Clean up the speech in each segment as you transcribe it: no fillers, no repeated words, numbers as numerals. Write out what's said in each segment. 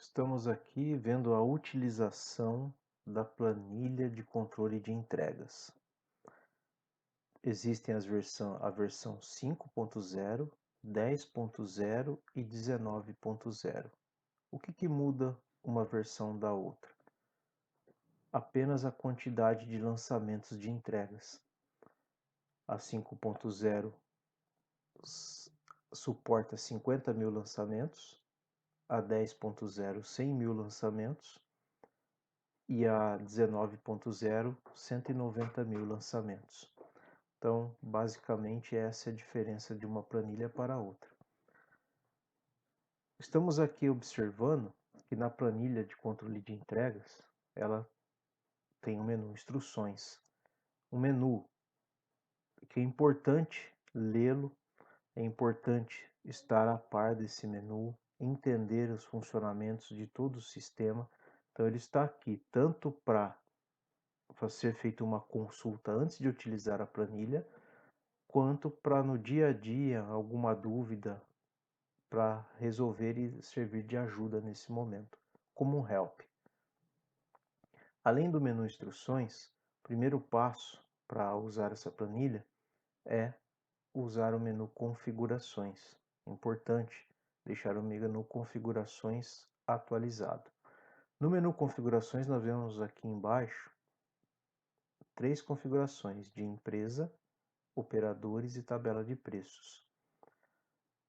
Estamos aqui vendo a utilização da planilha de controle de entregas. Existem a versão 5.0, 10.0 e 19.0. O que muda uma versão da outra? Apenas a quantidade de lançamentos de entregas. A 5.0 suporta 50 mil lançamentos, a 10.0 100 mil lançamentos e a 19.0 190 mil lançamentos. Então, basicamente, essa é a diferença de uma planilha para a outra. Estamos aqui observando que na planilha de controle de entregas, ela tem um menu instruções. Um menu que é importante lê-lo, é importante estar a par desse menu, entender os funcionamentos de todo o sistema. Então, ele está aqui tanto para ser feita uma consulta antes de utilizar a planilha, quanto para no dia a dia alguma dúvida para resolver e servir de ajuda nesse momento, como um help. Além do menu instruções, o primeiro passo para usar essa planilha é usar o menu configurações. Importante deixar o menu configurações atualizado. No menu configurações nós vemos aqui embaixo 3 configurações de empresa, operadores e tabela de preços.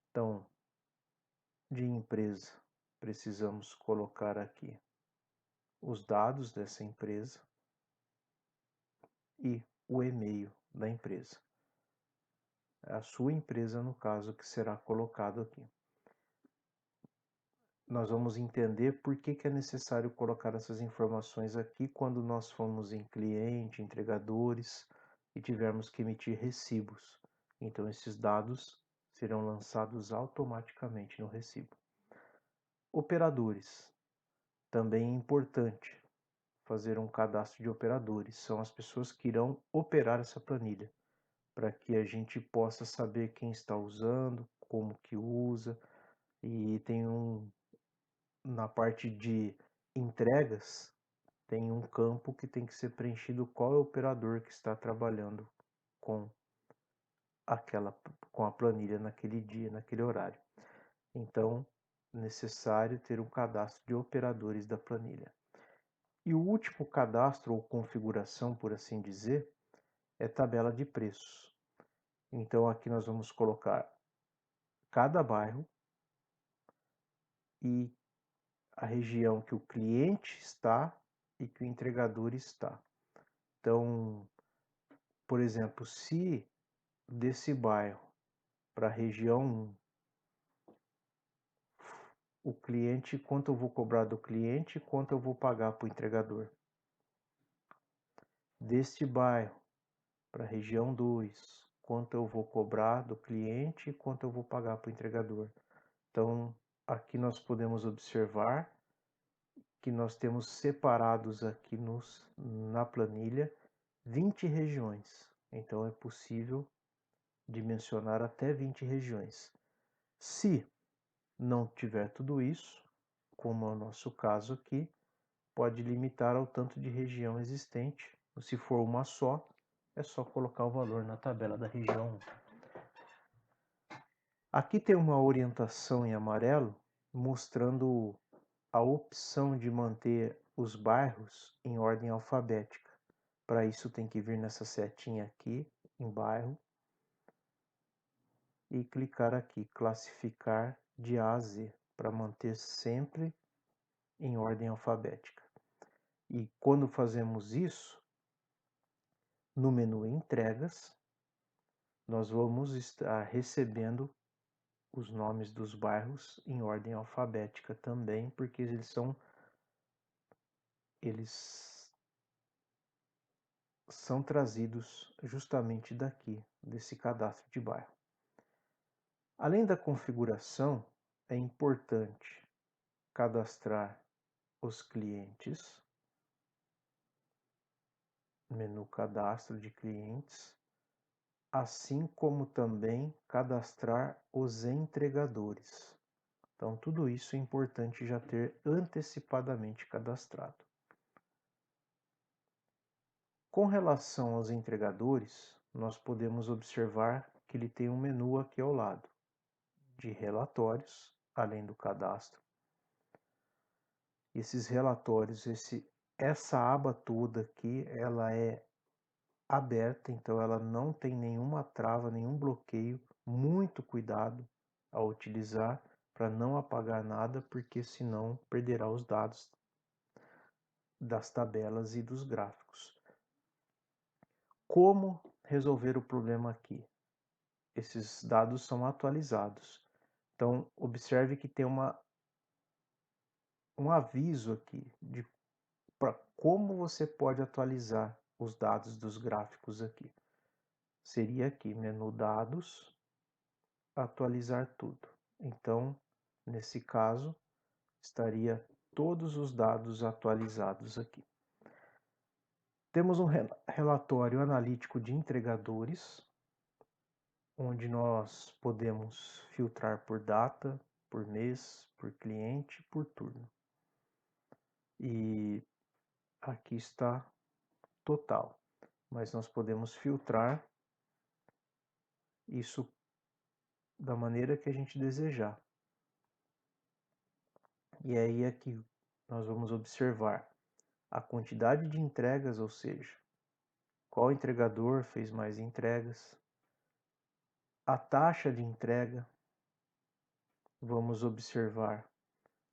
Então, de empresa, precisamos colocar aqui os dados dessa empresa e o e-mail da empresa. É a sua empresa, no caso, que será colocado aqui. Nós vamos entender por que é necessário colocar essas informações aqui quando nós formos em cliente, entregadores e tivermos que emitir recibos. Então, esses dados serão lançados automaticamente no recibo. Operadores. Também é importante fazer um cadastro de operadores. São as pessoas que irão operar essa planilha, para que a gente possa saber quem está usando, como que usa. E tem na parte de entregas, tem um campo que tem que ser preenchido qual é o operador que está trabalhando com com a planilha naquele dia, naquele horário. Então, necessário ter um cadastro de operadores da planilha. E o último cadastro ou configuração, por assim dizer, é tabela de preços. Então aqui nós vamos colocar cada bairro e a região que o cliente está e que o entregador está. Então, por exemplo, se desse bairro para a região 1, o cliente, quanto eu vou cobrar do cliente e quanto eu vou pagar para o entregador. Deste bairro para a região 2, quanto eu vou cobrar do cliente e quanto eu vou pagar para o entregador. Então, aqui nós podemos observar que nós temos separados aqui na planilha 20 regiões. Então, é possível dimensionar até 20 regiões. Se não tiver tudo isso, como é o nosso caso aqui, pode limitar ao tanto de região existente. Se for uma só, é só colocar o valor na tabela da região 1. Aqui tem uma orientação em amarelo mostrando a opção de manter os bairros em ordem alfabética. Para isso tem que vir nessa setinha aqui em bairro e clicar aqui classificar de A a Z para manter sempre em ordem alfabética. E quando fazemos isso, no menu entregas, nós vamos estar recebendo os nomes dos bairros em ordem alfabética também, porque eles são trazidos justamente daqui, desse cadastro de bairro. Além da configuração, é importante cadastrar os clientes, menu cadastro de clientes, assim como também cadastrar os entregadores. Então, tudo isso é importante já ter antecipadamente cadastrado. Com relação aos entregadores, nós podemos observar que ele tem um menu aqui ao lado de relatórios, além do cadastro. Esses relatórios, essa aba toda aqui, ela é aberta, então ela não tem nenhuma trava, nenhum bloqueio. Muito cuidado ao utilizar para não apagar nada, porque senão perderá os dados das tabelas e dos gráficos. Como resolver o problema aqui? Esses dados são atualizados. Então, observe que tem um aviso aqui de para como você pode atualizar os dados dos gráficos aqui. Seria aqui, menu dados, atualizar tudo. Então, nesse caso, estaria todos os dados atualizados aqui. Temos um relatório analítico de entregadores, onde nós podemos filtrar por data, por mês, por cliente, por turno. E aqui está total, mas nós podemos filtrar isso da maneira que a gente desejar. E aí aqui nós vamos observar a quantidade de entregas, ou seja, qual entregador fez mais entregas, a taxa de entrega, vamos observar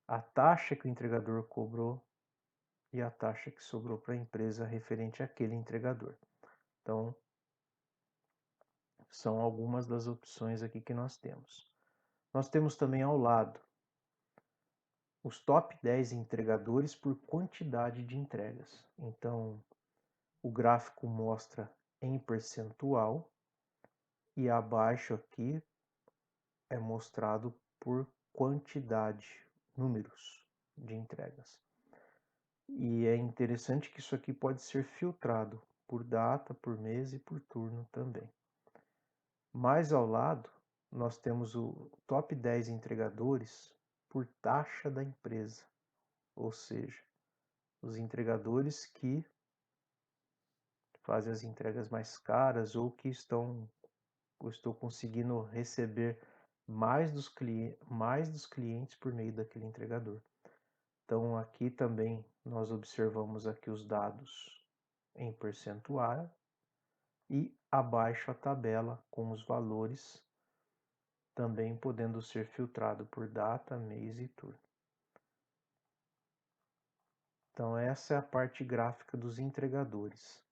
a taxa que o entregador cobrou e a taxa que sobrou para a empresa referente àquele entregador. Então, são algumas das opções aqui que nós temos. Nós temos também ao lado os top 10 entregadores por quantidade de entregas. Então, o gráfico mostra em percentual e abaixo aqui é mostrado por quantidade, números de entregas. E é interessante que isso aqui pode ser filtrado por data, por mês e por turno também. Mais ao lado, nós temos o top 10 entregadores por taxa da empresa, ou seja, os entregadores que fazem as entregas mais caras ou que estou conseguindo receber mais dos clientes por meio daquele entregador. Então aqui também nós observamos aqui os dados em percentual e abaixo a tabela com os valores, também podendo ser filtrado por data, mês e turno. Então essa é a parte gráfica dos entregadores.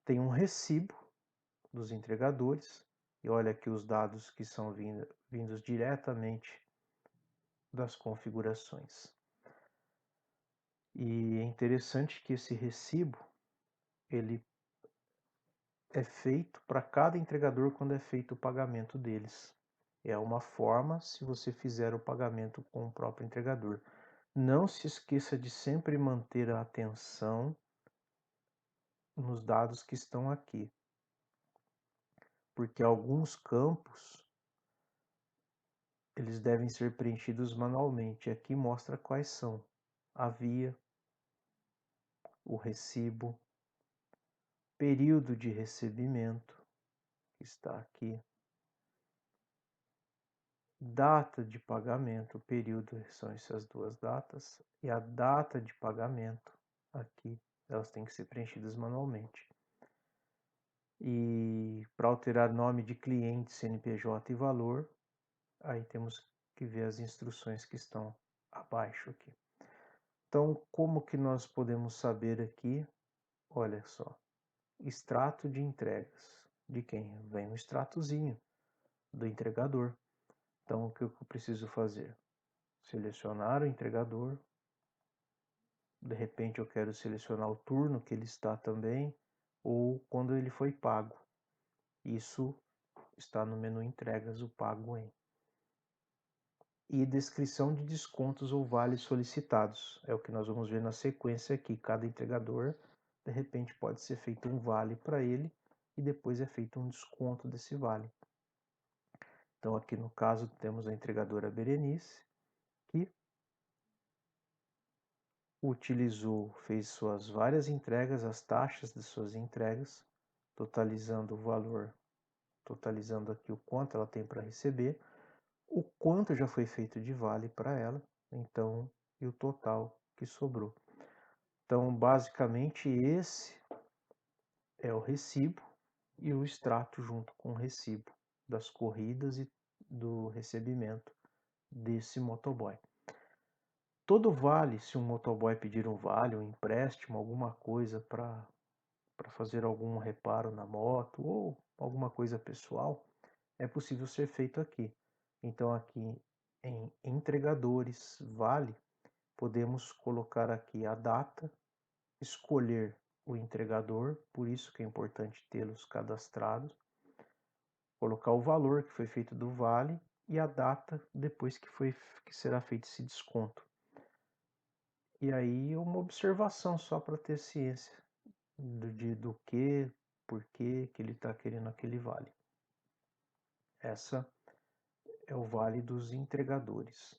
Tem um recibo dos entregadores, e olha aqui os dados que são vindos diretamente das configurações. E é interessante que esse recibo ele é feito para cada entregador quando é feito o pagamento deles. É uma forma se você fizer o pagamento com o próprio entregador. Não se esqueça de sempre manter a atenção nos dados que estão aqui, porque alguns campos eles devem ser preenchidos manualmente. Aqui mostra quais são: a via, o recibo, período de recebimento, que está aqui, data de pagamento, período são essas duas datas, e a data de pagamento aqui, elas têm que ser preenchidas manualmente. E para alterar nome de cliente, CNPJ e valor, aí temos que ver as instruções que estão abaixo aqui. Então, como que nós podemos saber aqui? Olha só, extrato de entregas. De quem? Vem no extratozinho do entregador. Então, o que eu preciso fazer? Selecionar o entregador. De repente, eu quero selecionar o turno que ele está também, ou quando ele foi pago. Isso está no menu entregas, o pago em. E descrição de descontos ou vales solicitados. É o que nós vamos ver na sequência aqui. Cada entregador, de repente, pode ser feito um vale para ele e depois é feito um desconto desse vale. Então, aqui no caso, temos a entregadora Berenice fez suas várias entregas, as taxas de suas entregas, totalizando o valor, totalizando aqui o quanto ela tem para receber, o quanto já foi feito de vale para ela, então, e o total que sobrou. Então, basicamente, esse é o recibo e o extrato junto com o recibo das corridas e do recebimento desse motoboy. Todo vale, se um motoboy pedir um vale, um empréstimo, alguma coisa para fazer algum reparo na moto ou alguma coisa pessoal, é possível ser feito aqui. Então, aqui em entregadores, vale, podemos colocar aqui a data, escolher o entregador, por isso que é importante tê-los cadastrados, colocar o valor que foi feito do vale e a data depois que será feito esse desconto. E aí uma observação só para ter ciência do que, por que ele está querendo aquele vale. Essa é o vale dos entregadores.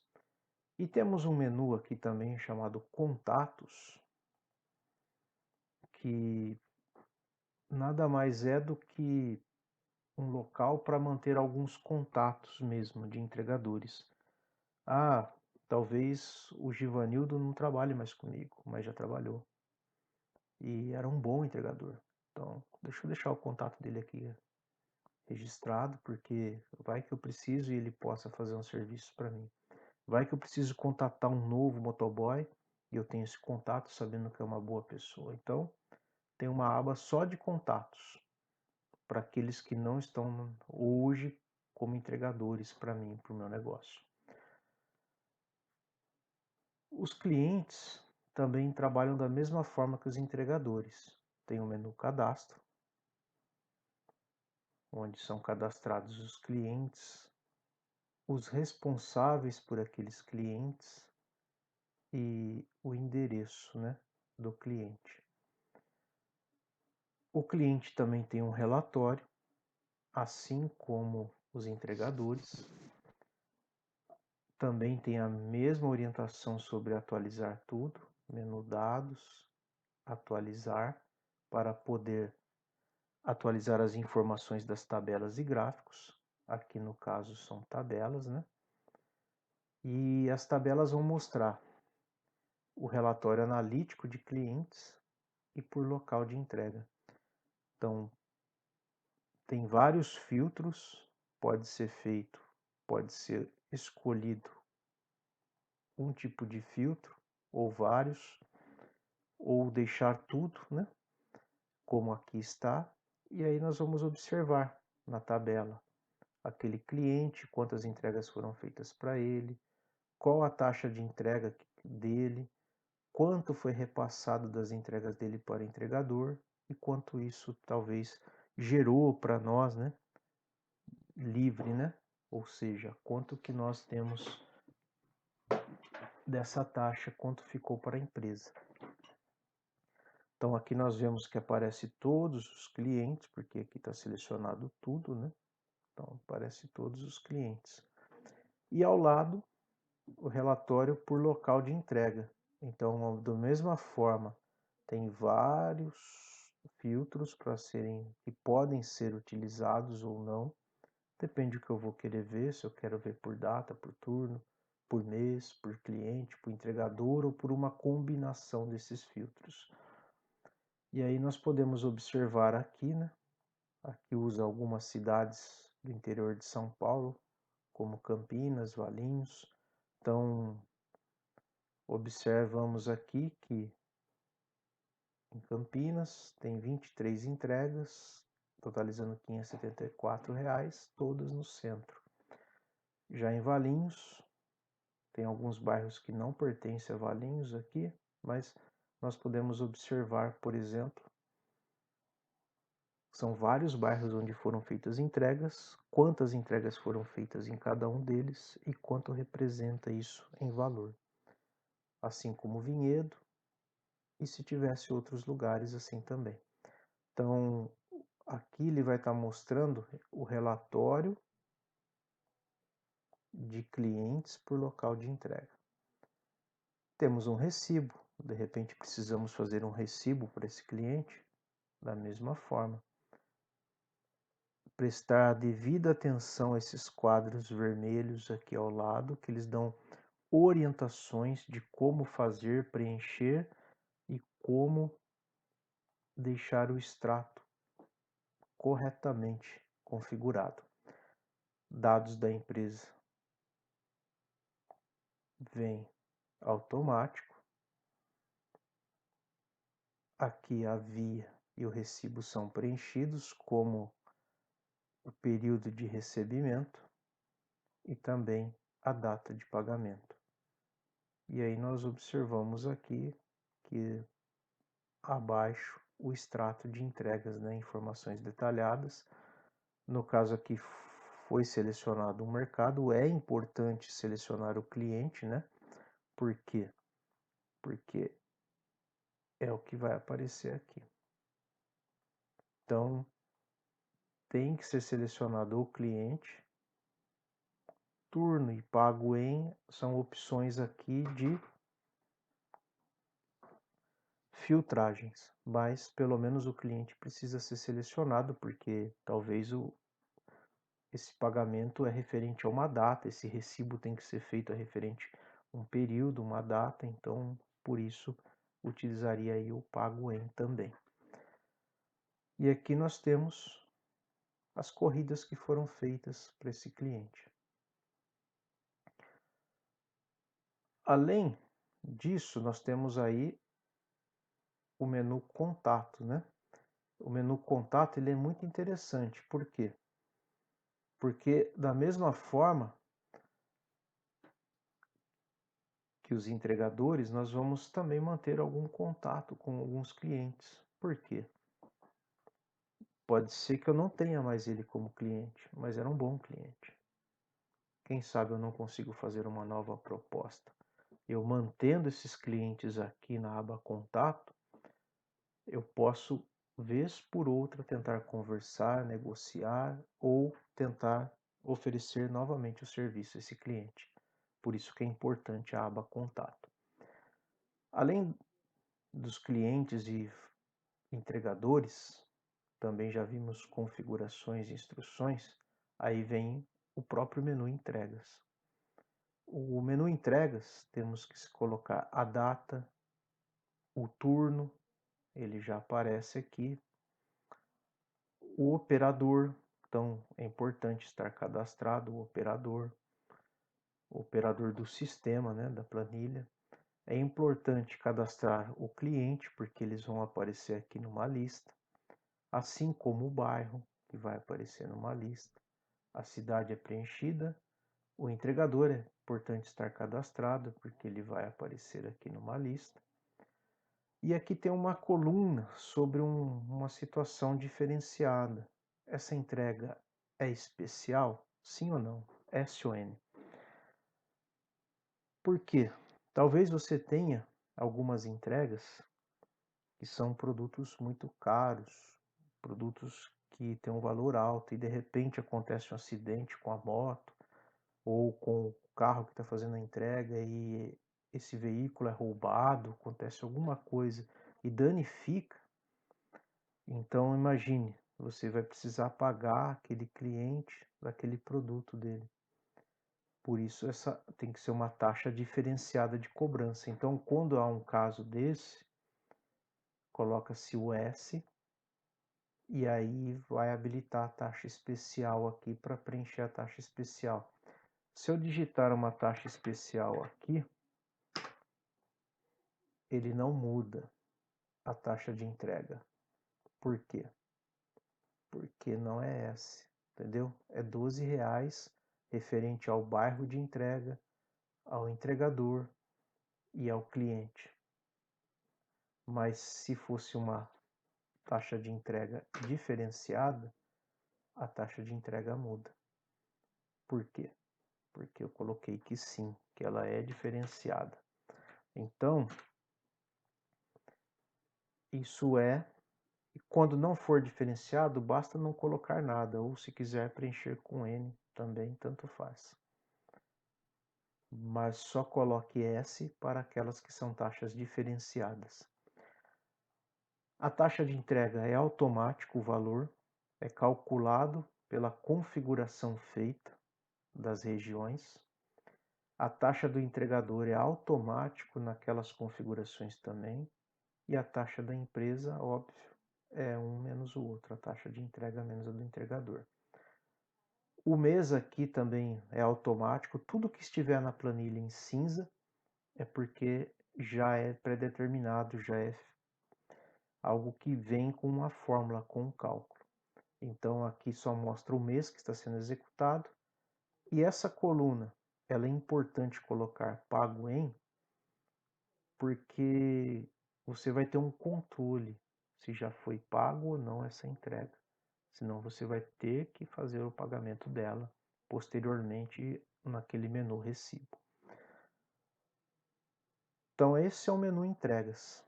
E temos um menu aqui também chamado Contatos, que nada mais é do que um local para manter alguns contatos mesmo de entregadores. Ah, talvez o Givanildo não trabalhe mais comigo, mas já trabalhou. E era um bom entregador. Então, deixa eu deixar o contato dele aqui registrado, porque vai que eu preciso e ele possa fazer um serviço para mim. Vai que eu preciso contatar um novo motoboy e eu tenho esse contato sabendo que é uma boa pessoa. Então, tem uma aba só de contatos para aqueles que não estão hoje como entregadores para mim, para o meu negócio. Os clientes também trabalham da mesma forma que os entregadores. Tem o menu cadastro, onde são cadastrados os clientes, os responsáveis por aqueles clientes e o endereço, né, do cliente. O cliente também tem um relatório, assim como os entregadores. Também tem a mesma orientação sobre atualizar tudo, menu dados, atualizar, para poder atualizar as informações das tabelas e gráficos. Aqui no caso são tabelas, né? E as tabelas vão mostrar o relatório analítico de clientes e por local de entrega. Então, tem vários filtros, pode ser escolhido um tipo de filtro ou vários, ou deixar tudo, né? Como aqui está, e aí nós vamos observar na tabela aquele cliente, quantas entregas foram feitas para ele, qual a taxa de entrega dele, quanto foi repassado das entregas dele para o entregador e quanto isso talvez gerou para nós, né? Livre, né? Ou seja, quanto que nós temos dessa taxa, quanto ficou para a empresa. Então aqui nós vemos que aparece todos os clientes, porque aqui está selecionado tudo, né? Então aparece todos os clientes. E ao lado o relatório por local de entrega. Então, da mesma forma, tem vários filtros para serem que podem ser utilizados ou não. Depende do que eu vou querer ver, se eu quero ver por data, por turno, por mês, por cliente, por entregador ou por uma combinação desses filtros. E aí nós podemos observar aqui, né? Aqui usa algumas cidades do interior de São Paulo, como Campinas, Valinhos. Então, observamos aqui que em Campinas tem 23 entregas, totalizando R$ 574, todas no centro. Já em Valinhos, tem alguns bairros que não pertencem a Valinhos aqui, mas nós podemos observar, por exemplo, são vários bairros onde foram feitas entregas, quantas entregas foram feitas em cada um deles e quanto representa isso em valor. Assim como Vinhedo, e se tivesse outros lugares assim também. Então, aqui ele vai estar mostrando o relatório de clientes por local de entrega. Temos um recibo, De repente precisamos fazer um recibo para esse cliente, da mesma forma. Prestar a devida atenção a esses quadros vermelhos aqui ao lado, que eles dão orientações de como fazer, preencher e como deixar o extrato corretamente configurado. Dados da empresa vem automático. Aqui a via e o recibo são preenchidos, como o período de recebimento e também a data de pagamento. E aí nós observamos aqui que abaixo o extrato de entregas, né, informações detalhadas. No caso aqui foi selecionado um mercado, é importante selecionar o cliente, né? Por quê? Porque é o que vai aparecer aqui. Então, tem que ser selecionado o cliente. Turno e pago em são opções aqui de filtragens, mas pelo menos o cliente precisa ser selecionado, porque talvez esse pagamento é referente a uma data, esse recibo tem que ser feito referente a um período, uma data, então por isso utilizaria aí o pago em também. E aqui nós temos as corridas que foram feitas para esse cliente. Além disso, nós temos aí o menu contato, né? O menu contato ele é muito interessante, por quê? Porque da mesma forma que os entregadores, nós vamos também manter algum contato com alguns clientes. Por quê? Pode ser que eu não tenha mais ele como cliente, mas era um bom cliente. Quem sabe eu não consigo fazer uma nova proposta. Eu mantendo esses clientes aqui na aba contato, eu posso, vez por outra, tentar conversar, negociar ou tentar oferecer novamente o serviço a esse cliente. Por isso que é importante a aba contato. Além dos clientes e entregadores, também já vimos configurações e instruções, aí vem o próprio menu entregas. O menu entregas, temos que colocar a data, o turno, ele já aparece aqui, o operador, então é importante estar cadastrado o operador do sistema, né, da planilha. É importante cadastrar o cliente, porque eles vão aparecer aqui numa lista, assim como o bairro, que vai aparecer numa lista. A cidade é preenchida, o entregador é importante estar cadastrado, porque ele vai aparecer aqui numa lista. E aqui tem uma coluna sobre uma situação diferenciada. Essa entrega é especial? Sim ou não? S ou N? Por quê? Talvez você tenha algumas entregas que são produtos muito caros, produtos que têm um valor alto e de repente acontece um acidente com a moto ou com o carro que está fazendo a entrega e esse veículo é roubado, acontece alguma coisa e danifica. Então imagine, você vai precisar pagar aquele cliente daquele produto dele. Por isso essa tem que ser uma taxa diferenciada de cobrança. Então quando há um caso desse, coloca-se o S e aí vai habilitar a taxa especial aqui para preencher a taxa especial. Se eu digitar uma taxa especial aqui, ele não muda a taxa de entrega. Por quê? Porque não é S, entendeu? É R$ 12 referente ao bairro de entrega, ao entregador e ao cliente. Mas se fosse uma taxa de entrega diferenciada, a taxa de entrega muda. Por quê? Porque eu coloquei que sim, que ela é diferenciada. Então, isso é, e quando não for diferenciado, basta não colocar nada, ou se quiser preencher com N também, tanto faz. mas só coloque S para aquelas que são taxas diferenciadas. A taxa de entrega é automático o valor, é calculado pela configuração feita das regiões. A taxa do entregador é automático naquelas configurações também. E a taxa da empresa, óbvio, é um menos o outro, a taxa de entrega menos a do entregador. O mês aqui também é automático, tudo que estiver na planilha em cinza é porque já é pré-determinado, já é algo que vem com uma fórmula, com um cálculo. Então aqui só mostra o mês que está sendo executado. E essa coluna, ela é importante colocar pago em, porque você vai ter um controle se já foi pago ou não essa entrega. Senão você vai ter que fazer o pagamento dela posteriormente naquele menu recibo. Então esse é o menu entregas.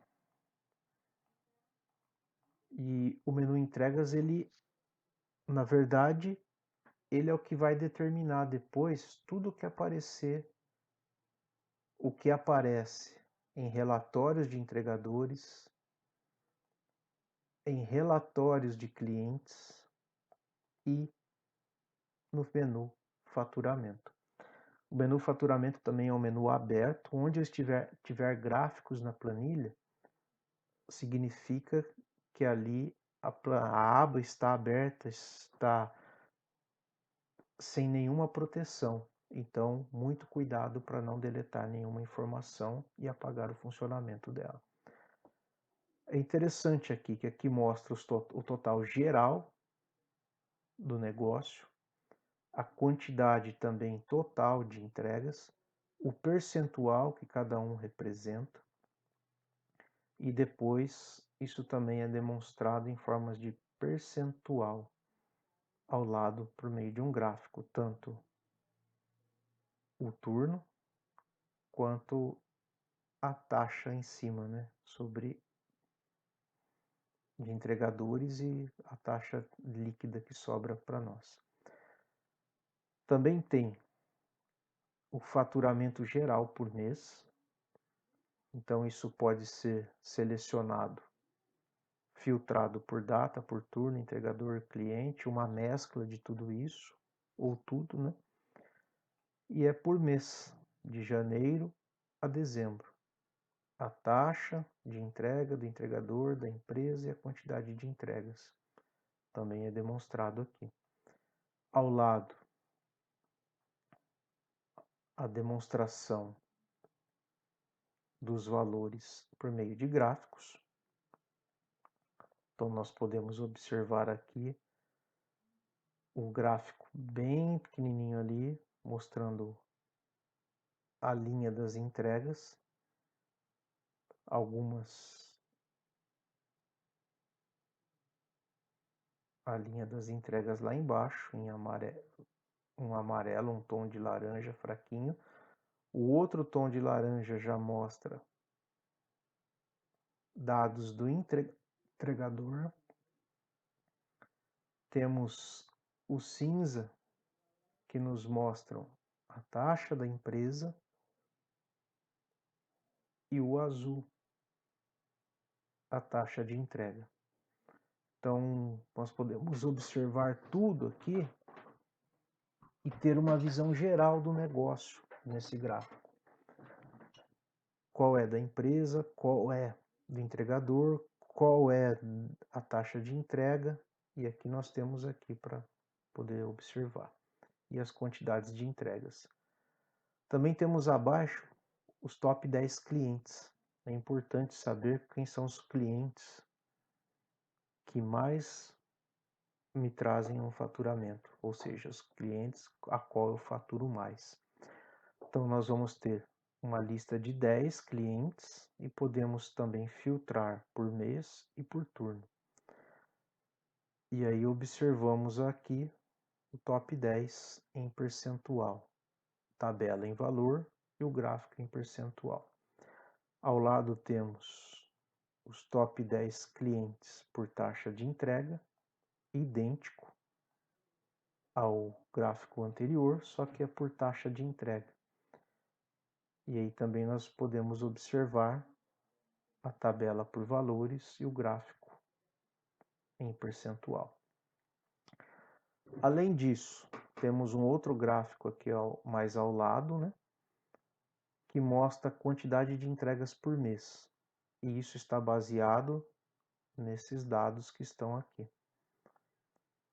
E o menu entregas, ele, na verdade, ele é o que vai determinar depois tudo que aparecer, o que aparece em relatórios de entregadores, em relatórios de clientes e no menu faturamento. O menu faturamento também é um menu aberto, onde eu tiver gráficos na planilha, significa que ali a aba está aberta, está sem nenhuma proteção. Então, muito cuidado para não deletar nenhuma informação e apagar o funcionamento dela. É interessante aqui que aqui mostra o total geral do negócio, a quantidade também total de entregas, o percentual que cada um representa, e depois isso também é demonstrado em formas de percentual ao lado por meio de um gráfico, tanto o turno quanto a taxa em cima, né, sobre de entregadores e a taxa líquida que sobra para nós. Também tem o faturamento geral por mês, então isso pode ser selecionado, filtrado por data, por turno, entregador, cliente, uma mescla de tudo isso, ou tudo, né? E é por mês, de janeiro a dezembro. A taxa de entrega do entregador, da empresa e a quantidade de entregas. Também é demonstrado aqui. Ao lado, a demonstração dos valores por meio de gráficos. Então, nós podemos observar aqui um gráfico bem pequenininho ali, mostrando a linha das entregas, algumas, a linha das entregas lá embaixo, em amarelo, um tom de laranja fraquinho. O outro tom de laranja já mostra dados do entregador. Temos o cinza, que nos mostram a taxa da empresa, e o azul, a taxa de entrega. Então, nós podemos observar tudo aqui e ter uma visão geral do negócio nesse gráfico. Qual é da empresa, qual é do entregador, qual é a taxa de entrega, e aqui nós temos aqui para poder observar, e as quantidades de entregas. Também temos abaixo os top 10 clientes. É importante saber quem são os clientes que mais me trazem um faturamento, ou seja, os clientes a qual eu faturo mais. Então nós vamos ter uma lista de 10 clientes e podemos também filtrar por mês e por turno. E aí observamos aqui o top 10 em percentual, tabela em valor e o gráfico em percentual. Ao lado temos os top 10 clientes por taxa de entrega, idêntico ao gráfico anterior, só que é por taxa de entrega. E aí também nós podemos observar a tabela por valores e o gráfico em percentual. Além disso, temos um outro gráfico aqui mais ao lado, né, que mostra a quantidade de entregas por mês. E isso está baseado nesses dados que estão aqui.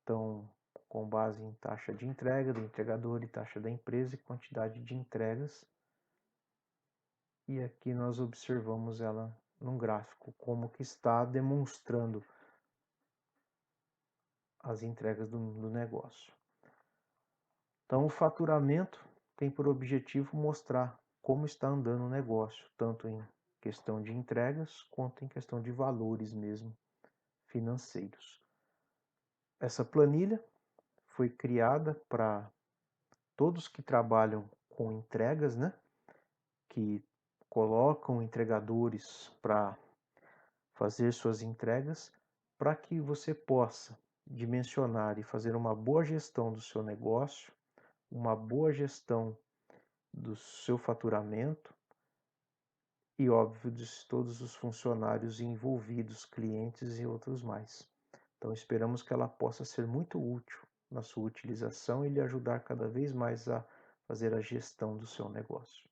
Então, com base em taxa de entrega do entregador e taxa da empresa e quantidade de entregas. E aqui nós observamos ela num gráfico, como que está demonstrando as entregas do negócio. Então, o faturamento tem por objetivo mostrar como está andando o negócio, tanto em questão de entregas quanto em questão de valores mesmo financeiros. Essa planilha foi criada para todos que trabalham com entregas, né? Que colocam entregadores para fazer suas entregas, para que você possa dimensionar e fazer uma boa gestão do seu negócio, uma boa gestão do seu faturamento e, óbvio, de todos os funcionários envolvidos, clientes e outros mais. Então, esperamos que ela possa ser muito útil na sua utilização e lhe ajudar cada vez mais a fazer a gestão do seu negócio.